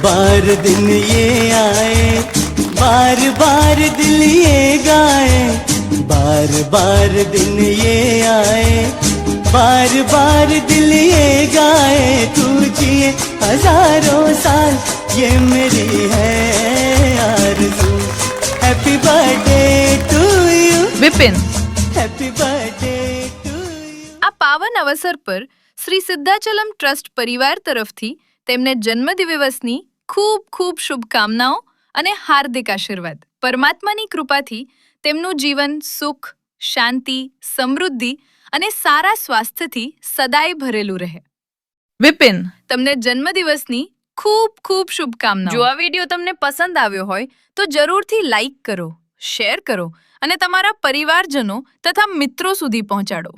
बार दिन ये आए, बार बार दिल ये गाए, बार बार दिन ये आए, बार बार दिल ये गाए, तू जिए हजारों साल ये मेरी है आरज़ू। Happy birthday to you Vipin, happy birthday to you. આ પાવન અવસર પર શ્રી સિદ્ધાચલમ ટ્રસ્ટ પરિવાર તરફથી તેમને જન્મદિવસની ખૂબ ખૂબ શુભકામનાઓ અને હાર્દિક આશીર્વાદ। પરમાત્માની કૃપાથી તેમનું જીવન સુખ, શાંતિ, સમૃદ્ધિ અને સારા સ્વાસ્થ્યથી સદાય ભરેલું રહે। વિપિન, તમને જન્મદિવસની ખૂબ ખૂબ શુભકામનાઓ। જો આ વિડીયો તમને પસંદ આવ્યો હોય તો જરૂરથી લાઈક કરો, શેર કરો અને તમારા પરિવારજનો તથા મિત્રો સુધી પહોંચાડો।